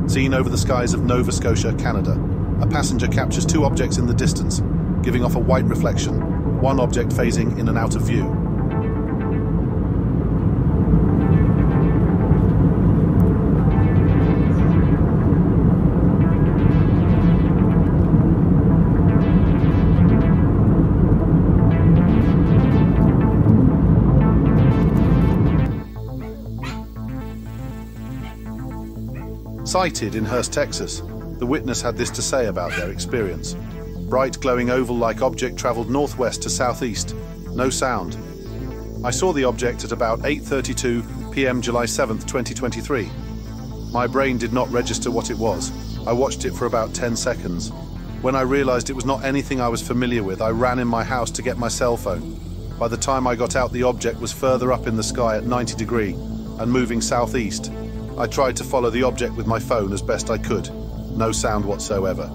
Seen over the skies of Nova Scotia, Canada, a passenger captures two objects in the distance, giving off a white reflection, one object phasing in and out of view. Sighted in Hurst, Texas, the witness had this to say about their experience. Bright, glowing oval-like object traveled northwest to southeast. No sound. I saw the object at about 8:32 p.m. July 7th, 2023. My brain did not register what it was. I watched it for about 10 seconds. When I realized it was not anything I was familiar with, I ran in my house to get my cell phone. By the time I got out, the object was further up in the sky at 90 degrees and moving southeast. I tried to follow the object with my phone as best I could. No sound whatsoever.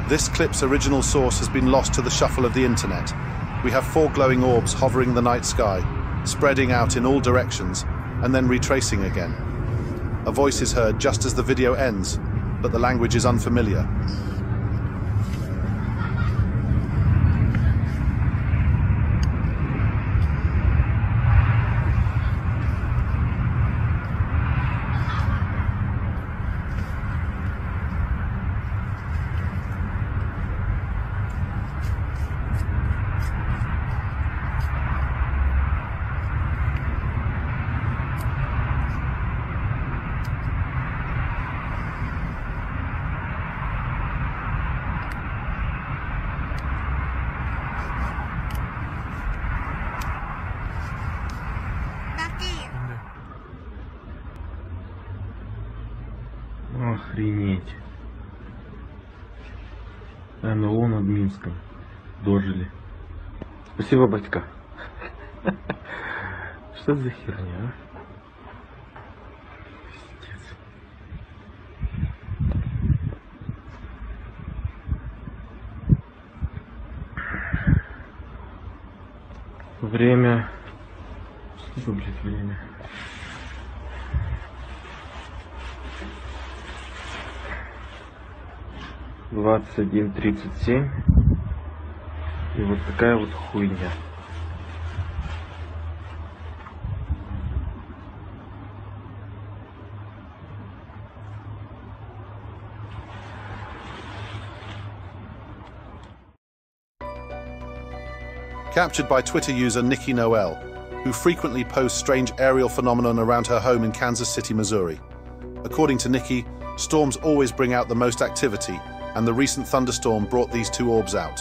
This clip's original source has been lost to the shuffle of the internet. We have 4 glowing orbs hovering the night sky, spreading out in all directions, and then retracing again. A voice is heard just as the video ends, but the language is unfamiliar. Охренеть. НЛО над Минском. Дожили. Спасибо, батька. Что за херня, а? Пиздец. Время. Что, блядь, время? — 21:37. И вот такая вот хуйня. Captured by Twitter user Nikki Noel, who frequently posts strange aerial phenomenon around her home in Kansas City, Missouri. According to Nikki, storms always bring out the most activity, and the recent thunderstorm brought these 2 orbs out.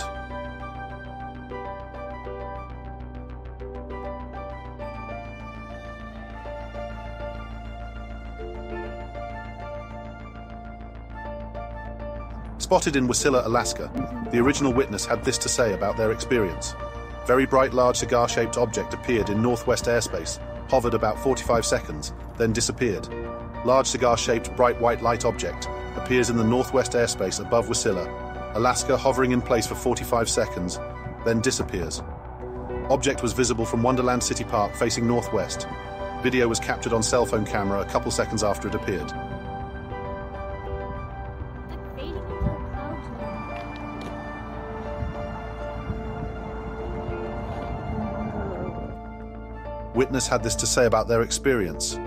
Spotted in Wasilla, Alaska, the original witness had this to say about their experience. Very bright, large cigar-shaped object appeared in northwest airspace, hovered about 45 seconds, then disappeared. Large cigar-shaped bright white light object appears in the northwest airspace above Wasilla, Alaska, hovering in place for 45 seconds, then disappears. Object was visible from Wonderland City Park facing northwest. Video was captured on cell phone camera a couple seconds after it appeared. Witness had this to say about their experience.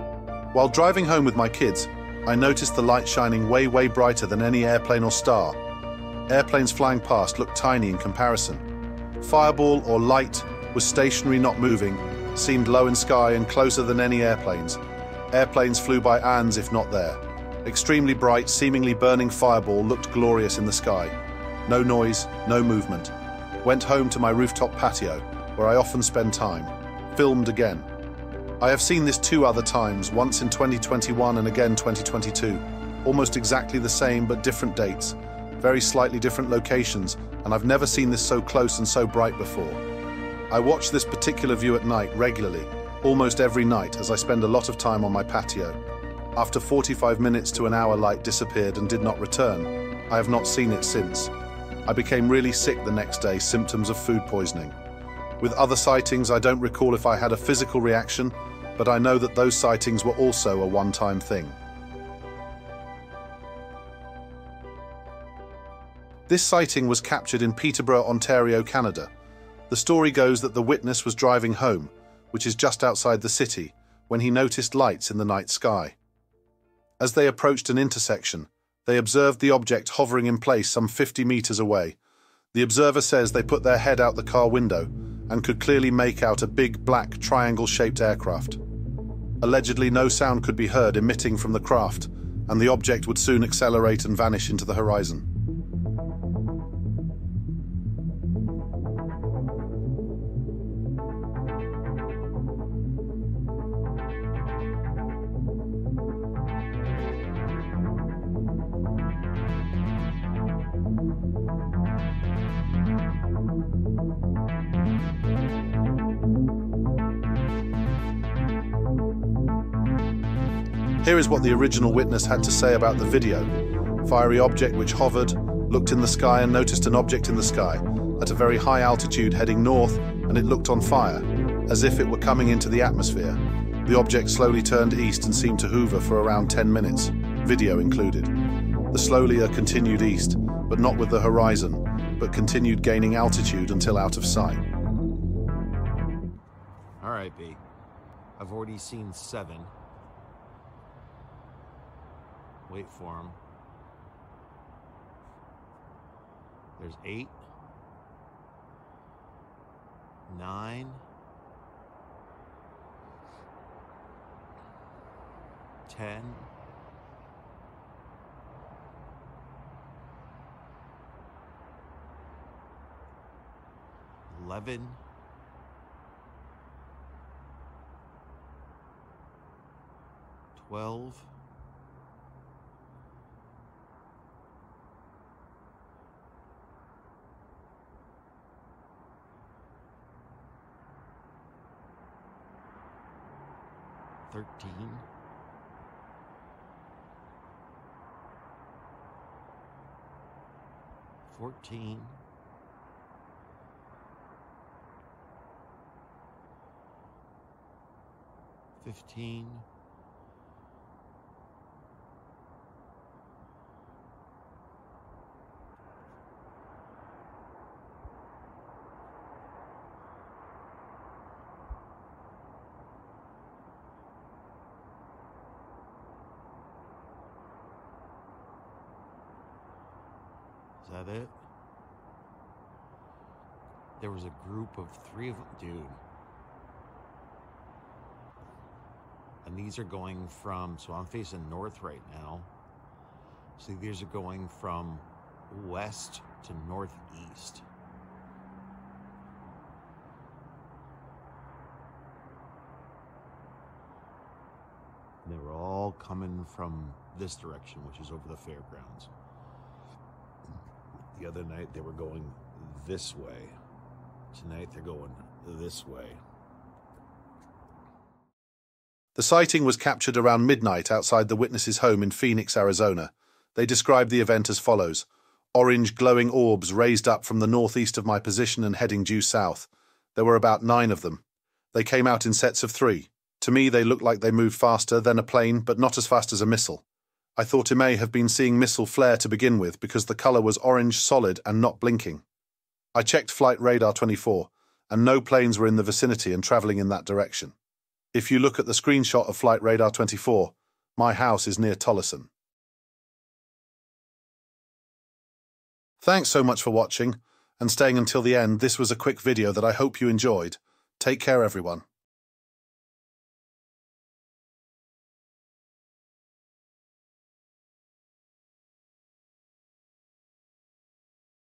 While driving home with my kids, I noticed the light shining way brighter than any airplane or star. Airplanes flying past looked tiny in comparison. Fireball or light was stationary, not moving, seemed low in sky and closer than any airplanes. Airplanes flew by ans if not there. Extremely bright, seemingly burning fireball looked glorious in the sky. No noise, no movement. Went home to my rooftop patio, where I often spend time. Filmed again. I have seen this 2 other times, once in 2021 and again 2022. Almost exactly the same, but different dates. Very slightly different locations, and I've never seen this so close and so bright before. I watch this particular view at night regularly, almost every night, as I spend a lot of time on my patio. After 45 minutes to an hour, light disappeared and did not return. I have not seen it since. I became really sick the next day, symptoms of food poisoning. With other sightings, I don't recall if I had a physical reaction, but I know that those sightings were also a one-time thing. This sighting was captured in Peterborough, Ontario, Canada. The story goes that the witness was driving home, which is just outside the city, when he noticed lights in the night sky. As they approached an intersection, they observed the object hovering in place some 50 meters away. The observer says they put their head out the car window and could clearly make out a big black triangle-shaped aircraft. Allegedly, no sound could be heard emitting from the craft, and the object would soon accelerate and vanish into the horizon. Here is what the original witness had to say about the video. Fiery object which hovered, looked in the sky and noticed an object in the sky at a very high altitude heading north, and it looked on fire, as if it were coming into the atmosphere. The object slowly turned east and seemed to hover for around 10 minutes, video included. The slowlier continued east, but not with the horizon, but continued gaining altitude until out of sight. All right, B. I've already seen 7. Wait for him. There's 8, 9, 10, 11, 12, 13, 14, 15, 'Is that it? There was a group of 3 of them, dude. And these are going from, so I'm facing north right now. See, these are going from west to northeast. And they were all coming from this direction, which is over the fairgrounds. The other night they were going this way. Tonight they're going this way. The sighting was captured around midnight outside the witness's home in Phoenix, Arizona. They described the event as follows. Orange glowing orbs raised up from the northeast of my position and heading due south. There were about 9 of them. They came out in sets of 3. To me, they looked like they moved faster than a plane, but not as fast as a missile. I thought I may have been seeing missile flare to begin with because the color was orange solid and not blinking. I checked Flight Radar 24, and no planes were in the vicinity and traveling in that direction. If you look at the screenshot of Flight Radar 24, my house is near Tolleson. Thanks so much for watching and staying until the end. This was a quick video that I hope you enjoyed. Take care, everyone.